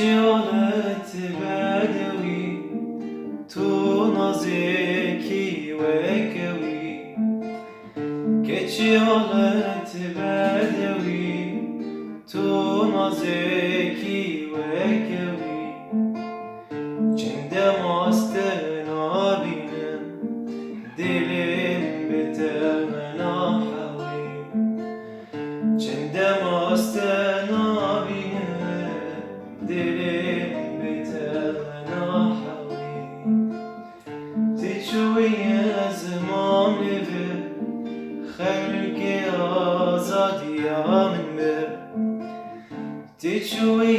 ولدت بدوي تنازكي وكوي ولدت بدوي تنازكي وكوي عندما استنابينا دلم بتمنى حوي عندما استنابينا دلم بتمنى حوي تشوي يا زمان لفر خلقي آزادي من بر تشوي